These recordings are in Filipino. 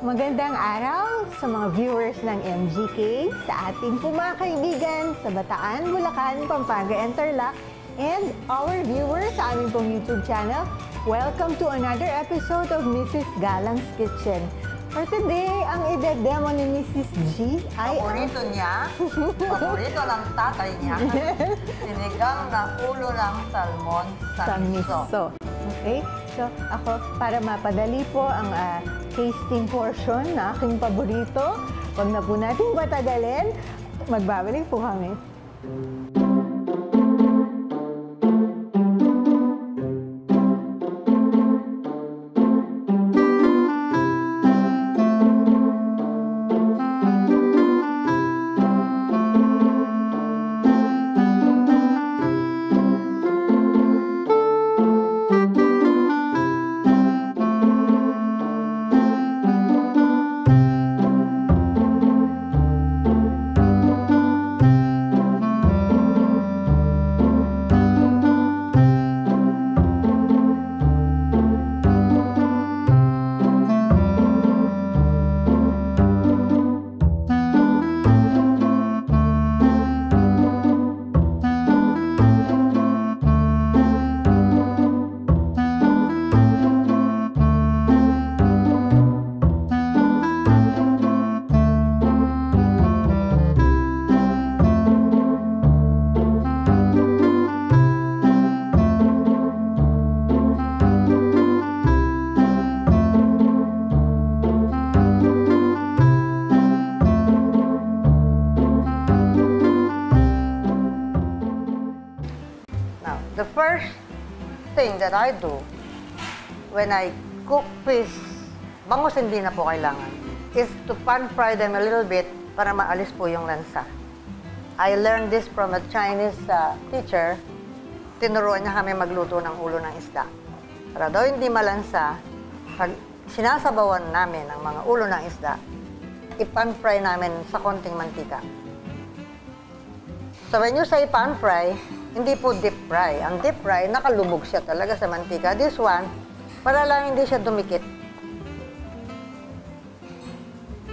Magandang araw sa mga viewers ng MGK, sa ating po mga kaibigan sa Bataan, Bulacan, Pampanga, and Tarlac, and our viewers sa aming pong YouTube channel. Welcome to another episode of Mrs. Galang's Kitchen. For today, ang ide-demo ni Mrs. G ay paborito niya, paborito ng tatay niya, sinigang na ulo ng salmon sa miso. Okay? So, ako, para mapadali po ang tasting portion na aking paborito, wag na po natin patagalin, magbabalik po kami. The first thing that I do when I cook fish, bangus hindi na po kailangan, is to pan fry them a little bit para maalis po yung lansa. I learned this from a Chinese teacher. Tinuruan niya kami magluto ng ulo ng isda. Para daw hindi malansa, pag sinasabawan namin ang mga ulo ng isda, i-pan fry namin sa konting mantika. So when you say pan fry, hindi po deep fry. Ang deep fry, nakalubog siya talaga sa mantika. This one, para lang hindi siya dumikit.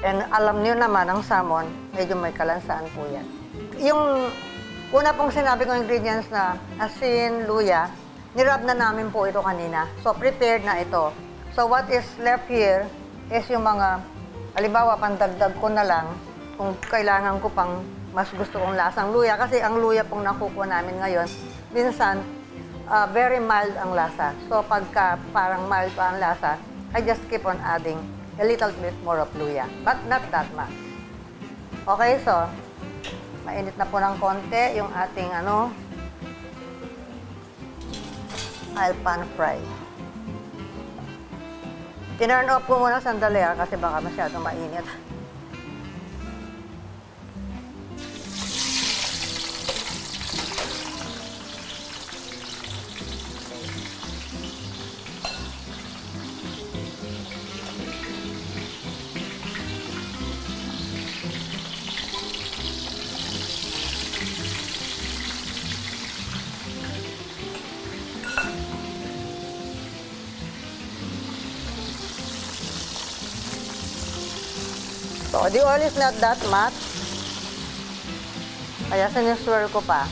And alam niyo naman, ang salmon, medyo may kalansaan po yan. Yung una pong sinabi kong ingredients na asin, luya, nirab na namin po ito kanina. So prepared na ito. So what is left here is yung mga, halimbawa, pandagdag ko na lang kung kailangan ko pang mas gusto kong lasang luya kasi ang luya pong nakukuha namin ngayon, minsan, very mild ang lasa. So pagka parang mild pa ang lasa, I just keep on adding a little bit more of luya, but not that much. Okay, so, mainit na po ng konti yung ating I'll pan fry. Tinurn off ko muna sandali kasi baka masyadong mainit. So, the oil is not that much. Kaya siniswirl ko pa.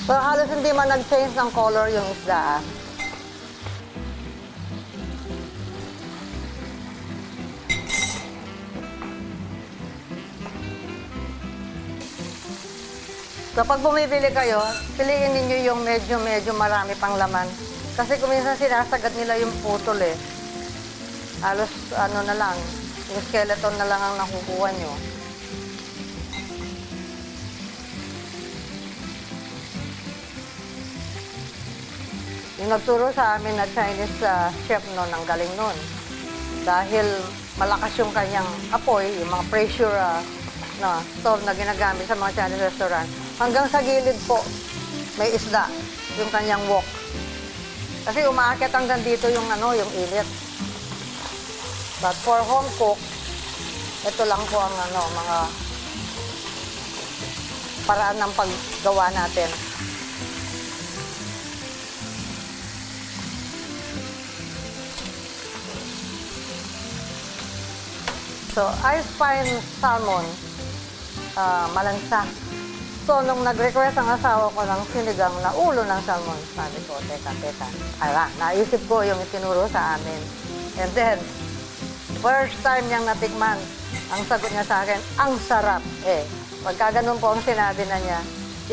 So, halos hindi man nag-change ng color yung isda. So pag bumibili kayo, piliin ninyo yung medyo marami pang laman. Kasi kung minsan sinasagad nila yung putol eh. Halos ano na lang, yung skeleton na lang ang nakukuha nyo. Yung nagturo sa amin na Chinese chef noon, ang galing noon. Dahil malakas yung kanyang apoy, yung mga pressure stove na ginagamit sa mga Chinese restaurant. Hanggang sa gilid po, may isda, yung kanyang wok. Kasi umaakit hanggang dito yung yung init. But for home cook, ito lang po ang mga paraan ng paggawa natin. So, I find salmon malansa. So, nung nag-request ang asawa ko ng sinigang na ulo ng salmon, sabi ko, teka. Naisip ko yung itinuro sa amin. And then, first time niyang natikman, ang sagot niya sa akin, ang sarap. Pagka ganun po ang sinabi na niya,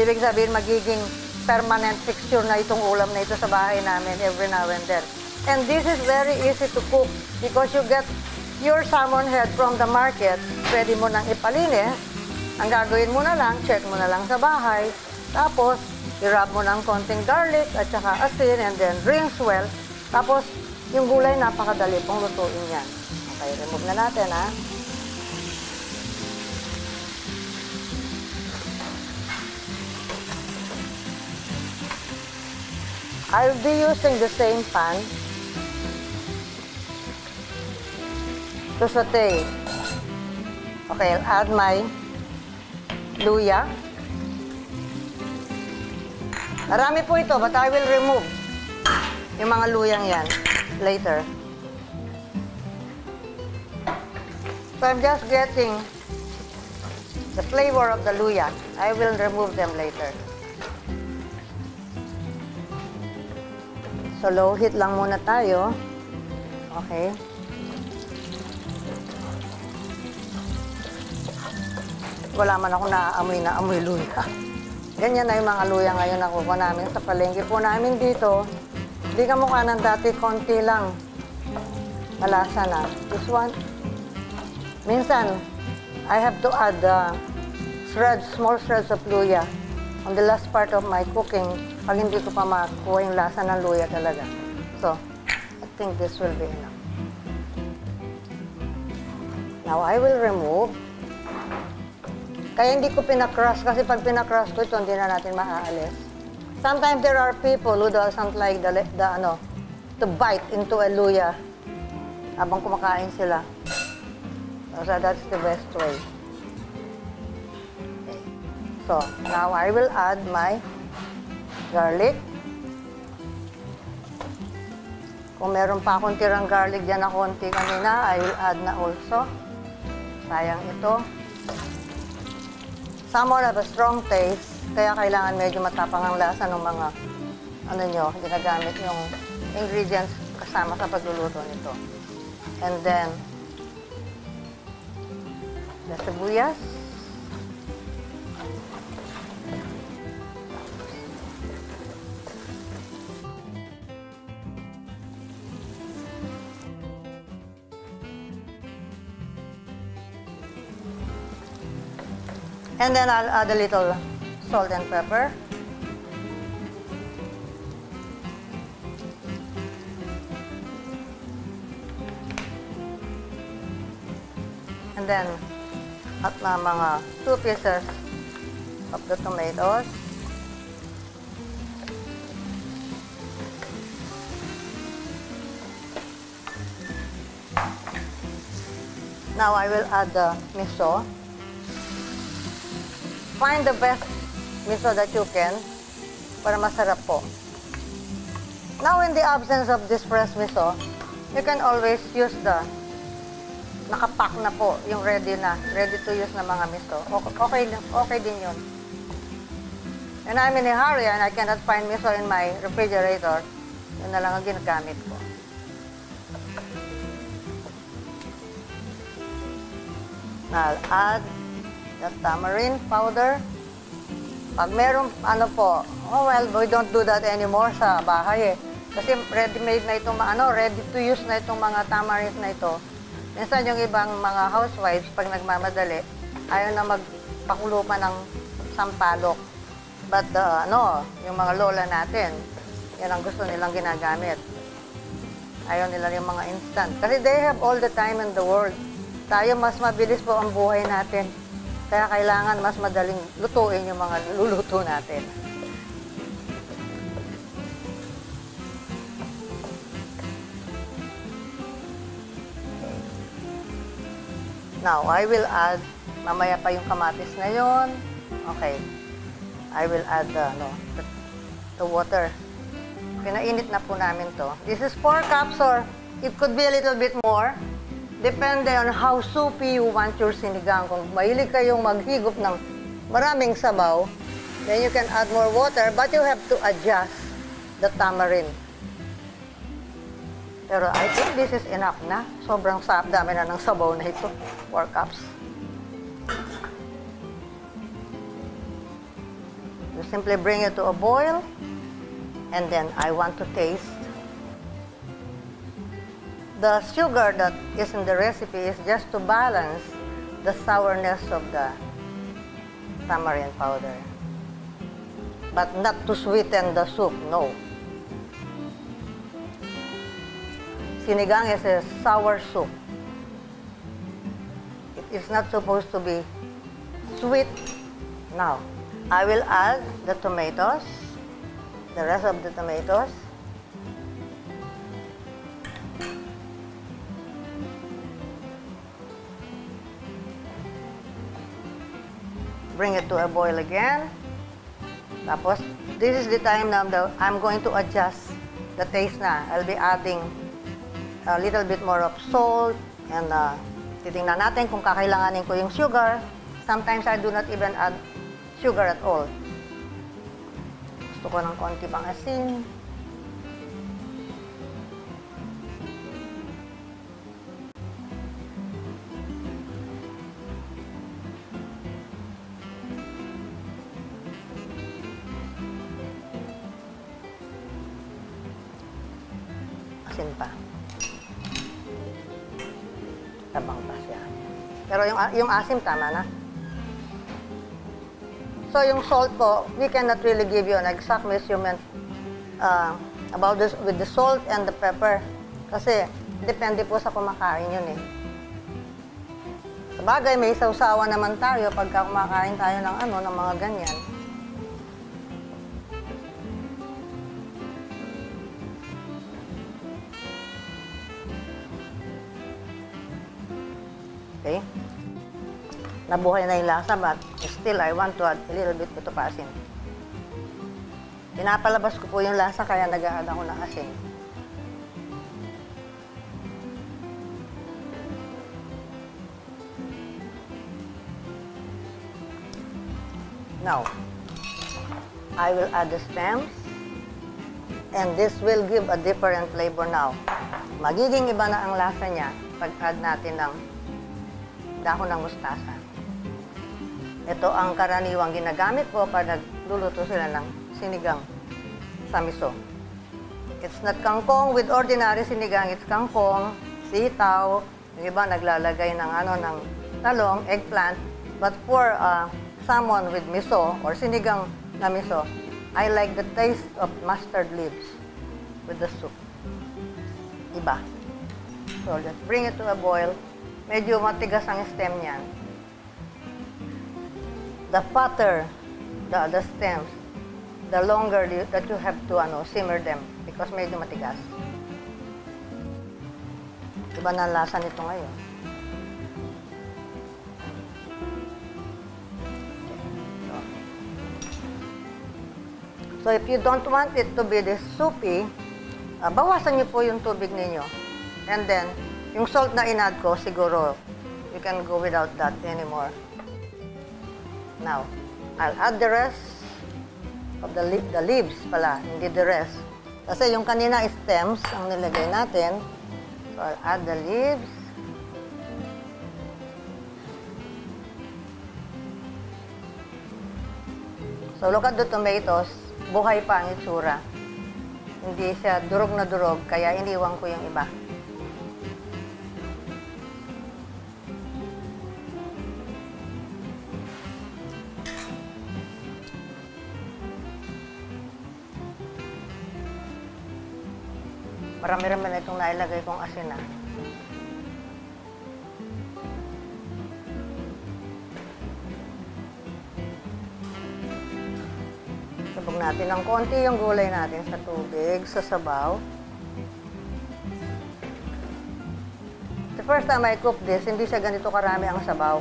ibig sabihin magiging permanent fixture na itong ulam na ito sa bahay namin every now and then. And this is very easy to cook because you get your salmon head from the market, pwede mo nang ipalinis. Ang gagawin mo na lang, check mo na lang sa bahay. Tapos, i-rub mo ng konting garlic at saka asin and then rinse well. Tapos, yung gulay napakadali pong lutuin yan. Okay, remove na natin ha. I'll be using the same pan to saute. Okay, I'll add my luya. Marami po ito, but I will remove yung mga luyang yan later. So I'm just getting the flavor of the luya. I will remove them later. So low heat lang muna tayo. Okay. Wala man ako naamoy luya. Ganyan na yung mga luya ngayon na kukuha namin sa palengke po namin dito. Hindi kamukha ng dati, konti lang. Malasa na. This one, minsan, I have to add small shreds of luya on the last part of my cooking pag hindi ko pa makuha yung lasa ng luya talaga. So, I think this will be enough. Now, I will remove. Kaya hindi ko pinakrush kasi pag pinakrush ko ito, hindi na natin maaalis. Sometimes there are people who doesn't like to bite into a luya habang kumakain sila. So that's the best way. Okay. So now I will add my garlic. Kung meron pa akong tirang garlic dyan na konti kanina, I will add na also. Sayang ito. Salmon have a strong taste, kaya kailangan medyo matapang ang lasa ng mga ginagamit yung ingredients kasama sa pagluluto nito. And then, the sibuyas. And then I'll add a little salt and pepper. And then, at na mga 2 pieces of the tomatoes. Now I will add the miso. Find the best miso that you can para masarap po. Now, in the absence of this fresh miso, you can always use the nakapack na po, yung ready to use na mga miso. Okay din yun. And I'm in a hurry and I cannot find miso in my refrigerator. Yun na lang ang ginagamit ko. Now, I'll add the tamarind powder. Pag meron, ano po, oh well, we don't do that anymore sa bahay eh. Kasi ready-made na itong, ready to use na itong mga tamarins na ito. Minsan yung ibang mga housewives, pag nagmamadali, ayaw na magpakulo pa ng sampalok. But yung mga lola natin, yan ang gusto nilang ginagamit. Ayaw nila yung mga instant. Kasi they have all the time in the world. Tayo, mas mabilis po ang buhay natin. Kaya kailangan mas madaling lutuin yung mga luluto natin. Now, I will add, mamaya pa yung kamatis na yon. Okay. I will add the water. Pinainit na po namin to. This is 4 cups or it could be a little bit more. Depende on how soupy you want your sinigang. Kung mahilig kayong maghigop ng maraming sabaw, then you can add more water, but you have to adjust the tamarind. Pero I think this is enough na. Sobrang dami na ng sabaw na ito. 4 cups. You simply bring it to a boil. And then I want to taste. The sugar that is in the recipe is just to balance the sourness of the tamarind powder. But not to sweeten the soup, no. Sinigang is a sour soup. It is not supposed to be sweet. Now, I will add the tomatoes, the rest of the tomatoes. Bring it to a boil again. Tapos, this is the time now that I'm going to adjust the taste na. I'll be adding a little bit more of salt and titingnan natin kung kakailanganin ko yung sugar. Sometimes I do not even add sugar at all. Gusto ko ng konti pang asin. Asin pa. Tabang pa siya. Pero yung asim, tama na. So, yung salt po, we cannot really give you an exact measurement about this with the salt and the pepper. Kasi, depende po sa kumakain yun eh. Sabagay, may sausawa naman tayo pagka kumakain tayo ng ng mga ganyan. Okay? Nabuhay na yung lasa, but still, I want to add a little bit ito pa asin. Pinapalabas ko po yung lasa, kaya nag-a-add ako ng asin. Now, I will add the stems, and this will give a different flavor now. Magiging iba na ang lasa niya pag-add natin ng dahon ng mustasa. Ito ang karaniwang ginagamit po pag nagluluto sila ng sinigang sa miso. It's not kangkong with ordinary sinigang. It's kangkong, sitaw, yung iba naglalagay ng ng talong, eggplant. But for salmon with miso or sinigang na miso, I like the taste of mustard leaves with the soup. Iba. So just bring it to a boil. Medyo matigas ang stem niyan. The fatter the stems, the longer that you have to simmer them because medyo matigas. Iba na ang lasa nito ngayon. So if you don't want it to be this soupy, bawasan niyo po yung tubig ninyo. And then, yung salt na in-add ko, siguro, you can go without that anymore. Now, I'll add the rest of the leaves pala, hindi the rest. Kasi yung kanina stems ang nilagay natin. So, I'll add the leaves. So, So look at the tomatoes, buhay pa ang itsura. Hindi siya durog na durog, kaya iniwan ko yung iba. Marami-rami na itong nailagay kong asin na. Sabog natin ng konti yung gulay natin sa tubig, sa sabaw. The first time I cooked this, hindi siya ganito karami ang sabaw.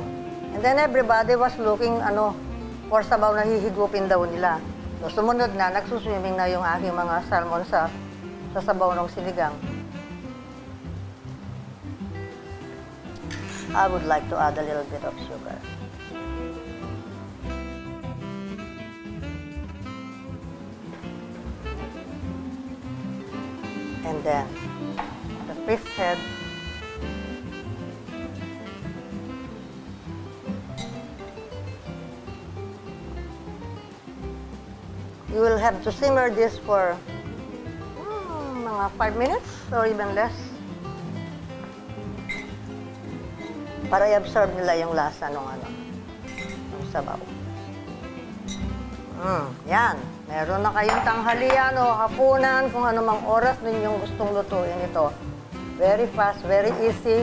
And then everybody was looking for sabaw na hihigupin daw nila. So sumunod na, nagsuswimming na yung aking mga salmon sa sabaw ng sinigang. I would like to add a little bit of sugar. And then, the fish head. You will have to simmer this for mga 5 minutes or even less. Para i-absorb nila yung lasa ng ng sabaw. Yan. Meron na kayong tanghalian o hapunan kung anumang oras ninyong gustong lutuin ito. Very fast, very easy.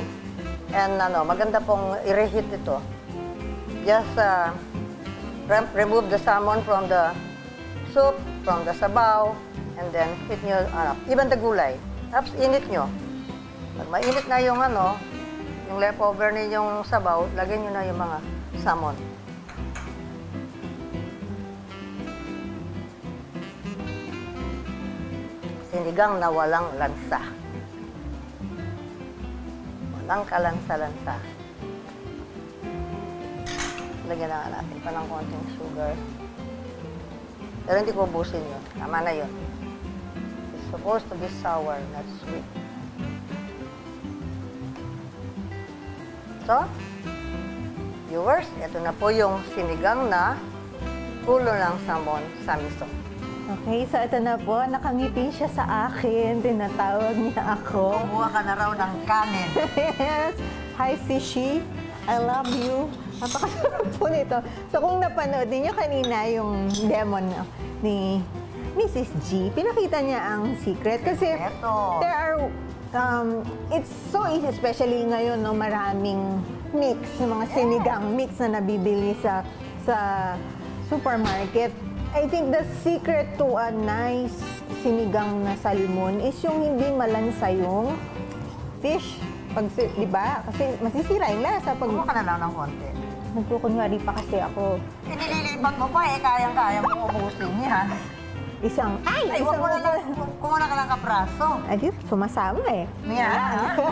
And maganda pong i-reheat ito. Just remove the salmon from the soup, from the sabaw, and then heat nyo, even the gulay. Tapos init nyo. Pag mainit na yung yung leftover ninyong sabaw, lagyan nyo na yung mga salmon. Sinigang na walang lansa. Walang kalansa-lansa. Lagyan na natin pa ng konting sugar. Pero hindi ko ubusin yun. Tama na yun. It's supposed to be sour, not sweet. So, viewers, ito na po yung sinigang na ulo ng salmon sa miso. Okay, so ito na po. Nakangiti siya sa akin. Tinatawag niya ako. Kumuha ka na raw ng kanin. Yes. Hi, Sishi. I love you. Napakasarap po nito. So kung napanood niyo kanina yung demo ni Mrs. G, pinakita niya ang secret. Kasi there are, it's so easy, especially ngayon, no, maraming mix, mga sinigang mix na nabibili sa supermarket. I think the secret to a nice sinigang na salmon is yung hindi malansa yung fish. Di ba? Kasi masisira yung lasa. Kumuha ka na lang ng konti. Nagkukunwari pa kasi ako. Nililipat mo pa kayang-kaya mo ubusin yan. Isang kumuha ka ng kapraso. Ay, sumasama eh. Yeah.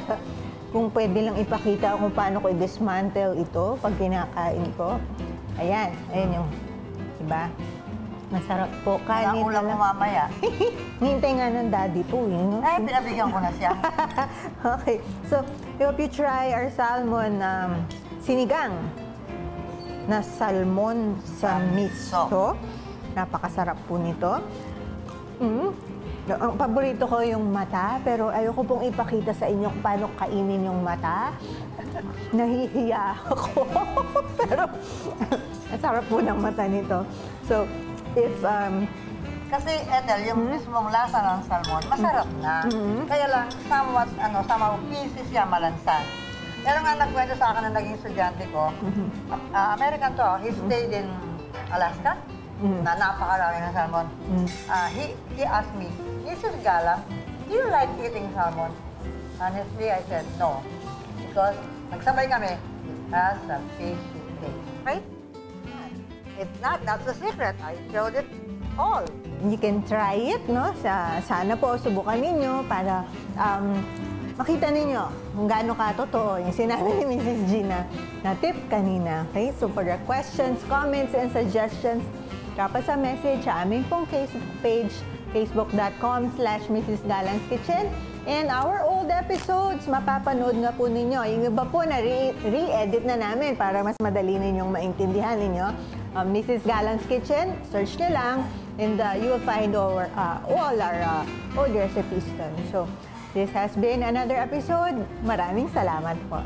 Kung pwede lang ipakita kung paano ko i-dismantle ito pag kinakain ko. Ayan yung, diba? Masarap po. Kanin ulam mo mamaya. Hintay nga ng daddy po, yun. Ay, pinabigyan ko na siya. Okay. So, I hope you try our salmon sinigang na salmon sa miso. Napakasarap po nito. Ang paborito ko yung mata, pero ayoko pong ipakita sa inyo kung paano kainin yung mata. Nahihiya ako. Pero, masarap po ng mata nito. So, if kasi Ethel, yung mismong lasa ng salmon, masarap na. Kaya lang, somewhat, pieces siya malansan. Pero nga nagkwento sa akin na naging estudyante ko, American to, he stayed in Alaska, na napakarami ng salmon. He asked me, Mrs. Galang, do you like eating salmon? Honestly, I said no. Because nagsabay kami, it has a fishy taste. Right? It's not, that's the secret. I showed it all. You can try it, no? Sana po subukan ninyo para makita ninyo kung gaano katotoo yung sinabi ni Mrs. Gina na tip kanina. Okay? So for your questions, comments, and suggestions, drop us a message sa aming pong Facebook page, facebook.com/Mrs. Galang's Kitchen. And our old episodes, mapapanood nga po ninyo. Yung iba po na re-edit na namin para mas madali ninyong maintindihan ninyo. Mrs. Galan's Kitchen. Search nyo lang and you will find all our old recipes dun. So, this has been another episode. Maraming salamat po.